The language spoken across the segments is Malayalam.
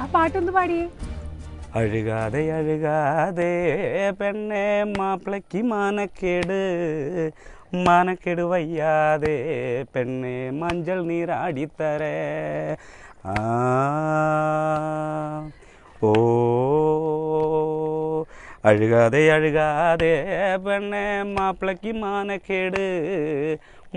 ആ പാട്ടൊന്ന് പാടിയേ. അഴുകാതെ അഴുകാതെ പെണ്ണെ മാപ്പിളയ്ക്ക് മാനക്കേട്, മാനക്കേട് വയ്യാതെ പെണ്ണെ മഞ്ചൾ നീരാടിത്തരേ. ഓ അഴുകാതെ അഴുകാതെ പെണ്ണെ മാപ്പിളയ്ക്ക് മാനക്കേട്,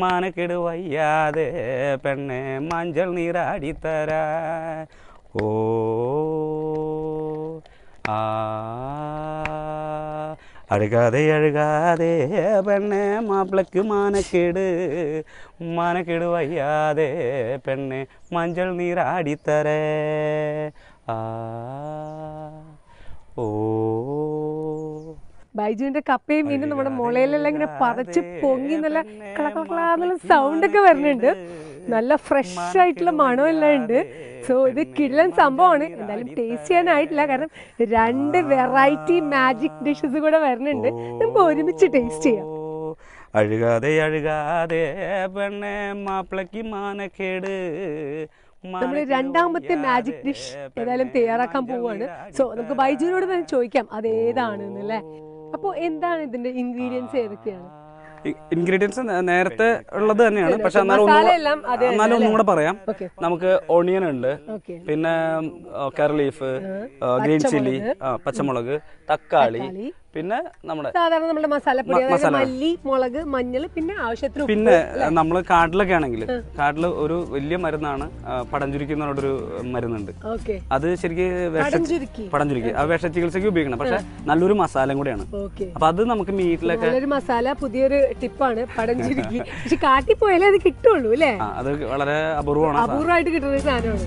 മാനക്കേട് വയ്യാതെ പെണ്ണെ മഞ്ചൾ നീരാടിത്തരാ. ഓ അഴുകാതെ അഴുകാതെ പെണ്ണെ മാപ്പിളയ്ക്ക് മാനക്കേട്, മാനക്കേട് വയ്യാതെ പെണ്ണെ മഞ്ചൾ നീരാടിത്തരേ. ഓ ബൈജുവിന്റെ കപ്പയും മീനും നമ്മുടെ മുളയിലെല്ലാം ഇങ്ങനെ പതച്ച് പൊങ്ങി നല്ല കളക്കളക്കളാന്നുള്ള സൗണ്ട് ഒക്കെ വരുന്നുണ്ട്. നല്ല ഫ്രഷ് ആയിട്ടുള്ള മണമെല്ലാം ഉണ്ട്. സോ ഇത് കിടിലൻ സംഭവമാണ്. എന്തായാലും ടേസ്റ്റ് ചെയ്യാനായിട്ടില്ല, കാരണം 2 വെറൈറ്റി മാജിക് ഡിഷസ് കൂടെ വരുന്നുണ്ട്. നമുക്ക് ഒരുമിച്ച് ടേസ്റ്റ് ചെയ്യാം. അഴുകാതെ അഴുകാതെ പെണ്ണെ മാപ്പിളയ്ക്ക് മാനക്കേട്. നമ്മൾ 2ാമത്തെ മാജിക് ഡിഷ് ഏതായാലും തയ്യാറാക്കാൻ പോവാണ്. സോ നമുക്ക് ബൈജുവിനോട് തന്നെ ചോദിക്കാം അതേതാണെന്നല്ലേ. അപ്പോൾ എന്താണ് ഇതിന്റെ ഇൻഗ്രീഡിയൻസ്, ഏതൊക്കെയാണ്? ഇൻഗ്രീഡിയൻസ് നേരത്തെ ഉള്ളത് തന്നെയാണ്, പക്ഷെ എന്നാലും ഒന്നും കൂടെ പറയാം. നമുക്ക് ഓണിയൻ ഉണ്ട്, പിന്നെ കറി ലീഫ്, ഗ്രീൻ ചില്ലി, പച്ചമുളക്, തക്കാളി, പിന്നെ നമ്മുടെ സാധാരണ നമ്മുടെ മസാലപ്പൊടി, മല്ലി, മുളക്, മഞ്ഞൾ, പിന്നെ ആവശ്യത്തിന്. പിന്നെ നമ്മൾ കാട്ടിലൊക്കെ ആണെങ്കിൽ കാട്ടിൽ ഒരു വലിയ മരുന്നാണ് പടഞ്ചുരുക്കി എന്ന് പറഞ്ഞൊരു മരുന്നുണ്ട്. അത് ശരിക്കും പടഞ്ചുരുക്കി ആ വിഷ ചികിത്സയ്ക്ക് ഉപയോഗിക്കണം, പക്ഷെ നല്ലൊരു മസാലയും കൂടെയാണ്. അപ്പൊ അത് നമുക്ക് മീറ്റിലൊക്കെ നല്ലൊരു മസാല, പുതിയൊരു ടിപ്പാണ് പടഞ്ചുരുക്കി. പക്ഷെ കാട്ടിൽ പോയാലേ അത് കിട്ടുള്ളൂ അല്ലേ? അത് വളരെ അപൂർവമായിട്ട് കിട്ടുന്ന സാധനമാണ്.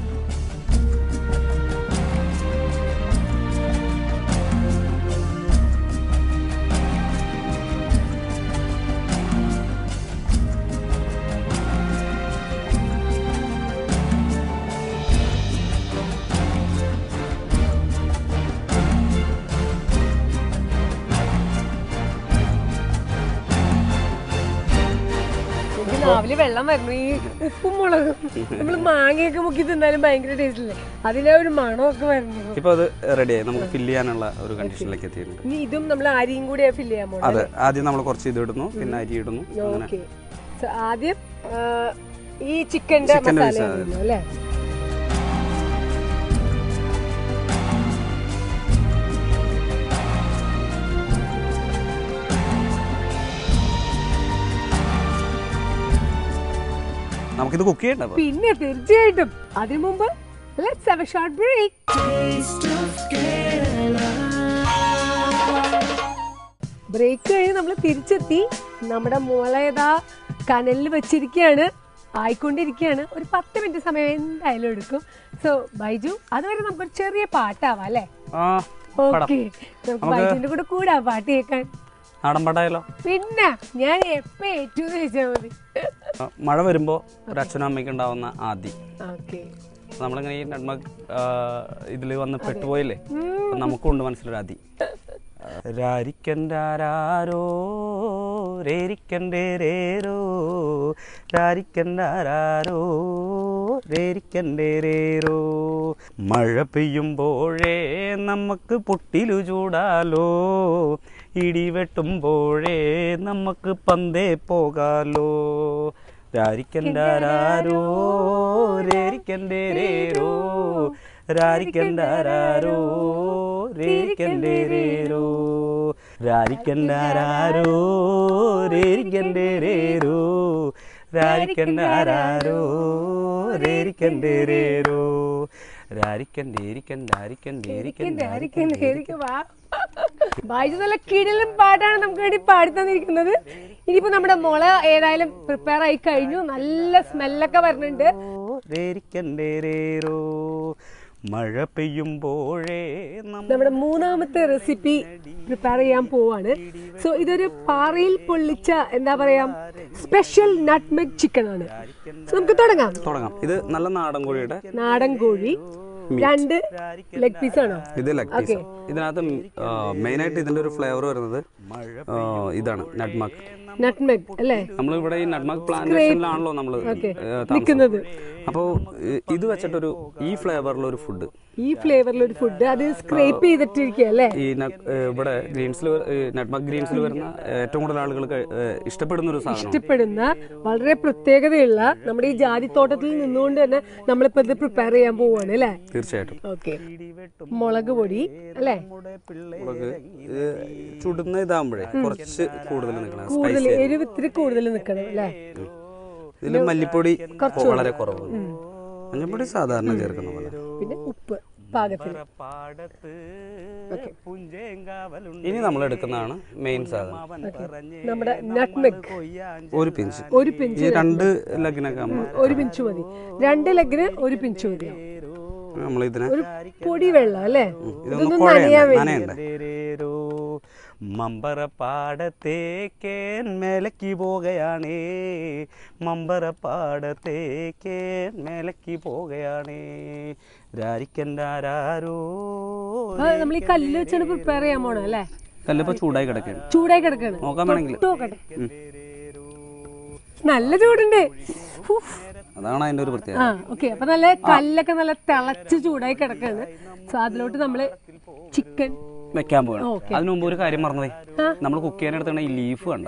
രാവിലെ വെള്ളം വരുന്നു. ഈ ഉപ്പും മുളകും നമ്മൾ മാങ്ങയൊക്കെ മുക്കി തിന്നാലും ഭയങ്കര ടേസ്റ്റ് അല്ലേ, അതിലെ ഒരു മണമൊക്കെ വരുന്നു. ഇപ്പൊ അത് റെഡിയായി, നമുക്ക് ഫില്ല് ചെയ്യാനുള്ള ഒരു കണ്ടീഷനിലേക്ക് എത്തിയിട്ടുണ്ട്. ഇനി ഇതും നമ്മൾ അരിയും കൂടി ഫില്ല് ചെയ്യാൻ പോകും. അതെ, ആദ്യം നമ്മൾ കുറച്ച് ഇത് ഇടുന്നു, പിന്നെ അരി ഇടുന്നു. ആദ്യം ഈ ചിക്കന്റെ മസാല അല്ലേ? നമുക്കിത് കുക്ക് ചെയ്യണ്ട. പിന്നെ തീർച്ചയായിട്ടും അതിനു മുമ്പ് let's have a short break. Break കഴിഞ്ഞ് നമ്മൾ തിരിച്ചെത്തി. നമ്മുടെ മുളയതാ കനലിൽ വെച്ചിരിക്കുകയാണ്, ആയിക്കൊണ്ടിരിക്കുകയാണ്. ഒരു 10 മിനിറ്റ് സമയം എന്തായാലും എടുക്കും. സോ ബൈജു, അതുവരെ നമുക്കൊരു ചെറിയ പാട്ടാവാം അല്ലേ? ഓക്കെ, നമുക്ക് ബൈജുവിന്റെ കൂടെ കൂടാ പാട്ട് കേൾക്കാൻ. നാടൻ പാട്ടായാലോ? പിന്നെ ഞാൻ എപ്പോ ഏറ്റവും ചോദിച്ചാൽ മതി. മഴ വരുമ്പോ ഒരു അച്ഛനും അമ്മയ്ക്ക് ഉണ്ടാവുന്ന ആദി, നമ്മളിങ്ങനെ ഈ നട്മക് ഇതില് വന്ന് പെട്ടുപോയില്ലേ, നമുക്കുണ്ട് മനസ്സിലൊരു ആദി. രാരിക്കൻഡാരോ രേരിക്കണ്ടേ രേരോ, രാരിക്കൻഡാരോ രേരിക്കണ്ടേ രേരോ. മഴ പെയ്യുമ്പോഴേ നമുക്ക് പൊട്ടിലു ചൂടാലോ, ഇടി വെട്ടുമ്പോഴേ നമുക്ക് പന്തേ പോകാലോ. രാരിക്കൻഡാരോ രേരിക്കണ്ടേ രേരോ, രാരിക്കൻഡാരോ രേരിക്കണ്ടേ രേരോ, രാരിക്കൻഡാരോ രേരിക്കണ്ടേ രേരോ, രാരിക്കൻഡാരോ രേരിക്കണ്ടേ രേരോ, ബൈജു നല്ല കിടിലൻ പാട്ടാണ് നമുക്ക് വേണ്ടി പാടി തന്നിരിക്കുന്നത്. ഇനിയിപ്പോ നമ്മുടെ മുള ഏതായാലും പ്രിപ്പയർ ആയി കഴിഞ്ഞു, നല്ല സ്മെല്ലൊക്കെ വരുന്നുണ്ട്. മഴ പെയ്യുമ്പോഴേ നമ്മുടെ 3ാമത്തെ റെസിപ്പി പ്രിപ്പയർ ചെയ്യാൻ പോവാണ്. സോ ഇതൊരു പാറയിൽ പൊള്ളിച്ച എന്താ പറയാ സ്പെഷ്യൽ നട്ട്മെഗ് ചിക്കൻ ആണ്. സോ നമുക്ക് തുടങ്ങാം. ഇത് നല്ല നാടൻ കോഴിയുടെ, നാടൻ കോഴി 2 ലെഗ് പീസ് ആണോ? ഇത് ലെഗ് പീസ്. ഇതിനകത്ത് മെയിൻ ആയിട്ട് ഇതിന്റെ ഒരു ഫ്ലേവർ വരുന്നത് ഇതാണ് നട്ട്മഗ് അല്ലേ? നമ്മളിവിടെ ഈ നട്ട്മഗ് പ്ലാന്റേഷനിലാണല്ലോ നമ്മള് നിൽക്കുന്നത്. അപ്പോൾ ഇത് വെച്ചിട്ടൊരു ഈ ഫ്ലേവറിലൊരു ഫുഡ് ഈ ഫ്ലേവറിൽ ഒരു ഫുഡ് അത് സ്ക്രേപ്പ് ചെയ്തിട്ടിരിക്കുക അല്ലേ? ഈ ഇവിടെ ഗ്രീൻസിൽ നട്ട്മഗ് ഗ്രീൻസിൽ വരുന്ന ഏറ്റവും കൂടുതൽ ആളുകൾ ഇഷ്ടപ്പെടുന്ന ഒരു സാധനം, ഇഷ്ടപ്പെടുന്ന വളരെ പ്രത്യേകതയുള്ള നമ്മുടെ ഈ ജാതിത്തോട്ടത്തിൽ നിന്നുകൊണ്ട് തന്നെ നമ്മളിപ്പോ ഇത് പ്രിപ്പയർ ചെയ്യാൻ പോവാണ് അല്ലേ? തീർച്ചയായിട്ടും. ഓക്കെ, മുളക് പൊടി അല്ലേ? മുളക് ചുടുന്ന ഇതാകുമ്പോഴേ കുറച്ച് കൂടുതൽ നിൽക്കണം, കൂടുതൽ എരിവ് ഇത്തിരി കൂടുതൽ നിൽക്കണം അല്ലേ? ഇതിൽ മല്ലിപ്പൊടി വളരെ കുറവ്, മഞ്ഞപ്പൊടി സാധാരണ ചേർക്കുന്ന പോലെ, പിന്നെ ഉപ്പ് പാകത്തിന്. ഇനി നമ്മൾ എടുക്കുന്നതാണ് മെയിൻ സാധനം, നമ്മുടെ നട്ട്മെഗ്. ഒരു പിഞ്ച്, ഒരു പിഞ്ച്, 2 ലെഗിനൊക്കെ ഒരു പിഞ്ച് മതി. 2 ലെഗിന് ഒരു പിഞ്ച് മതി. നമ്മളിതിനെ ഒരു പൊടി വെള്ളം അല്ലേ? ഇതൊന്ന് നനയണ്ടേ. മമ്പറപ്പാടത്തേക്കേൻ മേലക്ക് പോകയാണേ, മമ്പറപ്പാടത്തേക്കേൻ മേലക്ക് പോകയാണേ, രാരിക്കണ്ടാരോ. നമ്മൾ ഈ കല്ല് വെച്ചാണ് പ്രിപ്പയർ ചെയ്യാൻ പോണ അല്ലേ? കല്ലിപ്പോ ചൂടായി കിടക്കാണ്, ചൂടായി കിടക്കാണ്. നോക്കാൻ വേണമെങ്കിൽ നോക്കട്ടെ, നല്ല ചൂടുണ്ട്. അതാണ് അതിന്റെ ഒരു പ്രത്യേകത. ഓക്കെ, അപ്പൊ നല്ല കല്ലൊക്കെ നല്ല തിളച്ച് ചൂടായി കിടക്കാണ്. സോ അതിലോട്ട് നമ്മള് ചിക്കൻ വെക്കാൻ പോകണം. അതിനു മുമ്പ് ഒരു കാര്യം മറന്നുപോയി, നമ്മൾ കുക്ക് ചെയ്യാൻ എടുത്ത ഈ ലീഫ് കണ്ട,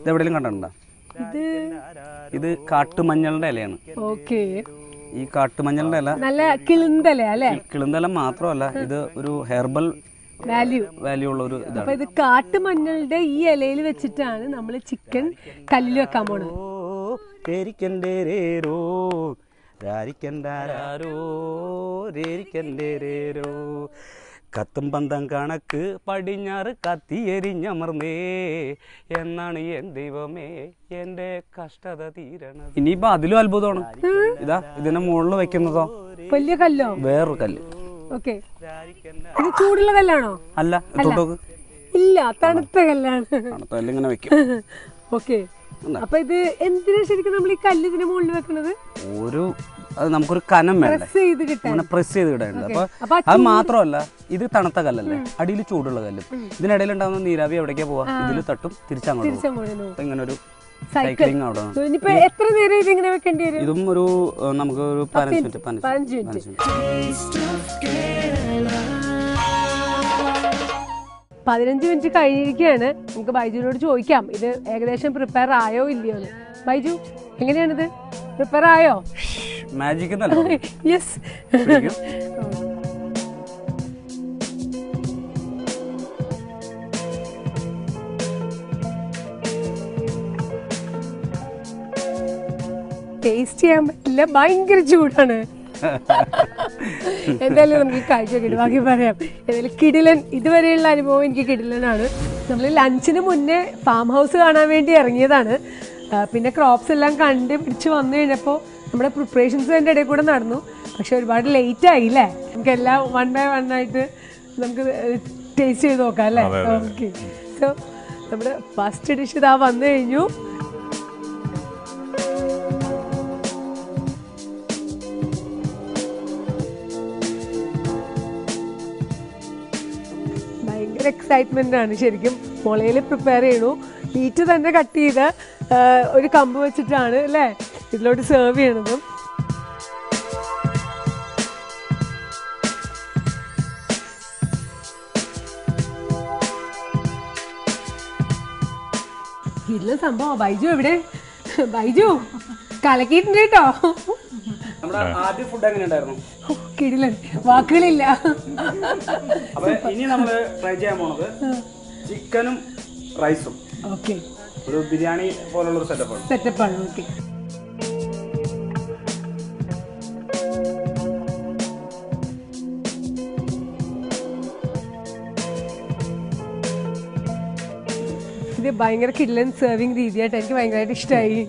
ഇത് എവിടെയെങ്കിലും കണ്ടിട്ടുണ്ടോ? ഇത് കാട്ടുമഞ്ഞളുടെ ഇലയാണ്. ഓക്കെ, ഈ കാട്ടുമഞ്ഞളുടെ ഇല നല്ല കിളിന്തല അല്ലേ? കിളിന്തല മാത്രമല്ല, ഇത് ഒരു ഹെർബൽ വാല്യൂ ഉള്ള ഒരു ഇതാണ്. അപ്പൊ ഇത് കാട്ടുമഞ്ഞളുടെ ഈ ഇലയിൽ വെച്ചിട്ടാണ് നമ്മൾ ചിക്കൻ കല്ലിൽ വെക്കാൻ പോണത്. കത്തും പന്തം കണക്ക് പടിഞ്ഞാറ് കത്തിയെരിഞ്ഞമർന്നേ, എന്നാണ് എൻ ദൈവമേ എന്റെ കഷ്ടത തീരണത്. ഇനിയിപ്പോ അതിലും അത്ഭുതമാണ്. ഇതാ ഇതിന്റെ മുകളിൽ വെക്കുന്നതോ വലിയ കല്ലോ, വേറൊരു കല്ല്. ഓക്കെ, ഇത് ചൂടുള്ള കല്ലാണോ? അല്ല, തൊട്ടോക്ക്. ഇല്ല, തണുത്ത കല്ലാണ്. തണുത്ത കല്ല് ഇങ്ങനെ വെക്കും. ഓക്കെ, അപ്പൊ ഇത് എന്തിനാ ശരിക്കും നമ്മൾ ഈ കല്ല് ഇതിന്റെ മുകളിൽ വെക്കണത്? അത് നമുക്കൊരു കനം വേണ്ട, പ്രസ് ചെയ്ത് കിട്ടാനുണ്ട്. അപ്പൊ അത് മാത്രമല്ല, ഇത് തണുത്ത കല്ലല്ലേ, അടിയിൽ ചൂടുള്ള കല്ലും. ഇതിനിടയിൽ ഉണ്ടാകുന്ന നീരാവി എവിടേക്കാ പോവാ? ഇതിൽ തട്ടും, തിരിച്ചങ്ങോട്ട്. ഇങ്ങനെ ഒരു സൈക്ലിംഗ് അവിടെ. എത്ര നേരം ഇതിങ്ങനെ വെക്കേണ്ടി വരും? ഇതും ഒരു നമുക്ക് ഒരു 15 മിനിറ്റ്. 15 മിനിറ്റ് കഴിഞ്ഞിരിക്കുകയാണ്. നമുക്ക് ബൈജുവിനോട് ചോദിക്കാം ഇത് ഏകദേശം പ്രിപ്പയർ ആയോ ഇല്ലയോ എന്ന്. ബൈജു, എങ്ങനെയാണിത്? പ്രിപ്പയർ ആയോ? മാജിക്. യെസ്. ടേസ്റ്റ് ചെയ്യാൻ പറ്റില്ല, ഭയങ്കര ചൂടാണ്. എന്തായാലും നമുക്ക് കാഴ്ച കിട്ടും, ബാക്കി പറയാം. ഏതായാലും കിടിലൻ, ഇതുവരെയുള്ള അനുഭവം എനിക്ക് കിടിലനാണ്. നമ്മൾ ലഞ്ചിന് മുന്നേ ഫാം ഹൗസ് കാണാൻ വേണ്ടി ഇറങ്ങിയതാണ്. പിന്നെ ക്രോപ്സ് എല്ലാം കണ്ട് പിടിച്ച് വന്നു കഴിഞ്ഞപ്പോൾ നമ്മുടെ പ്രിപ്പറേഷൻസ് അതിൻ്റെ ഇടയിൽ കൂടെ നടന്നു. പക്ഷെ ഒരുപാട് ലേറ്റ് ആയില്ലേ? നമുക്ക് എല്ലാം 1 by 1 ആയിട്ട് നമുക്ക് ടേസ്റ്റ് ചെയ്ത് നോക്കാം അല്ലേ? ഓക്കെ, സോ നമ്മുടെ ഫസ്റ്റ് ഡിഷ് ഇതാ വന്നു കഴിഞ്ഞു. ഭയങ്കര എക്സൈറ്റ്മെന്റ് ആണ് ശരിക്കും. മുളയിൽ പ്രിപ്പയർ ചെയ്യണു, മീറ്റ് തന്നെ കട്ട് ചെയ്ത് ഒരു കമ്പ് വെച്ചിട്ടാണ് അല്ലേ ഇതിലോട്ട് സെർവ് ചെയ്യണത്. ഇതിലെ സംഭവം. ബൈജു എവിടെ? ബൈജു കലക്കിയിട്ടുണ്ട് കേട്ടോ. കിടിലൻ, വാക്കുകളില്ല. ഇനി നമ്മൾ ട്രൈ ചെയ്യാൻ പോണത് ചിക്കനും റൈസും. ഓക്കെ, ഒരു ബിരിയാണി പോലുള്ള ഒരു സെറ്റപ്പാണ്. ഓക്കെ, ഇത് ഭയങ്കര കിടിലൻ സെർവിങ് രീതിയായിട്ട് എനിക്ക് ഭയങ്കരമായിട്ട് ഇഷ്ടമായി.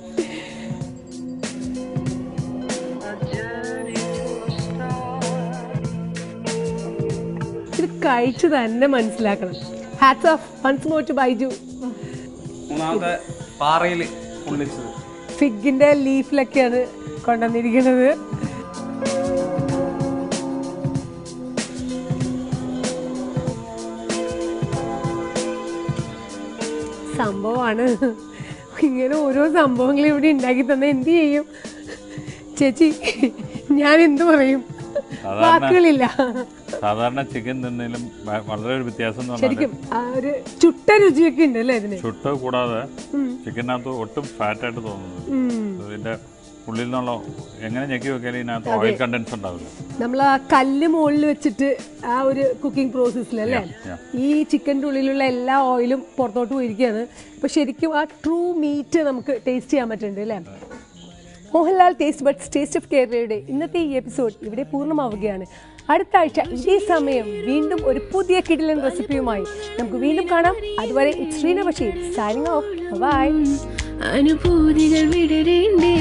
ഇത് കഴിച്ചു തന്നെ മനസ്സിലാക്കണം. Hats off once more to Baiju. മൂന്നാമത്തെ പാറയിൽ ഫിഗിന്റെ ലീഫിലൊക്കെയാണ് കൊണ്ടുവന്നിരിക്കുന്നത്. സംഭവമാണ്. ഇങ്ങനെ ഓരോ സംഭവങ്ങൾ ഇവിടെ ഉണ്ടാക്കി തന്നെ എന്ത് ചെയ്യും ചേച്ചി? ഞാൻ എന്ത് പറയും? വാക്കുകളില്ല. സാധാരണ ചിക്കൻ തിന്നതിലും വളരെ ഒരു വ്യത്യാസം എന്ന് പറഞ്ഞാൽ ശരിക്കും ആ ഒരു ചുട്ട രുചിയൊക്കെ ഉണ്ട് അല്ലേ ഇതിന്? ചുട്ട് കൂടാതെ ചിക്കനകത്ത് ഒട്ടും ഫാറ്റായിട്ട് തോന്നുന്നത് ഇതിന്റെ ഉള്ളിൽ നിന്നുള്ള എങ്ങനെ ഞെക്കി വെക്കാലും ഇതിനകത്ത് ഓയിൽ കണ്ടൻസ് ഉണ്ടാവില്ല. നമ്മൾ ആ കല്ല് മുകളിൽ വെച്ചിട്ട് ആ ഒരു കുക്കിംഗ് പ്രോസസ്സിൽ അല്ലേ ഈ ചിക്കൻ്റെ ഉള്ളിലുള്ള എല്ലാ ഓയിലും പുറത്തോട്ട് പോയിരിക്കുകയാണ്. അപ്പോൾ ശരിക്കും ആ ട്രൂ മീറ്റ് നമുക്ക് ടേസ്റ്റ് ചെയ്യാൻ പറ്റുന്നുണ്ട് അല്ലേ? Mohanlal taste buds taste of കേരളയുടെ ഇന്നത്തെ ഈ എപ്പിസോഡ് ഇവിടെ പൂർണ്ണമാവുകയാണ്. അടുത്ത ആഴ്ച ഇതേ സമയം വീണ്ടും ഒരു പുതിയ കിടിലൻ റെസിപ്പിയുമായി നമുക്ക് വീണ്ടും കാണാം. അതുവരെ it's Sreena Basheer signing off. Bye. അനുഭൂതികൾ വിടരേണ്ടേ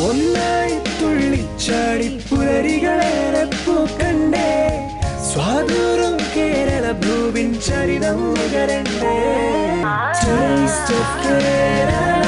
ഒന്നായി തുള്ളിച്ചാടി പുലരികളേറെ പൂക്കണ്ടേ സ്വാദൂരം കേരള ഭൂവിൻ ചരിതം നുകരണ്ടേ. Taste of Kerala.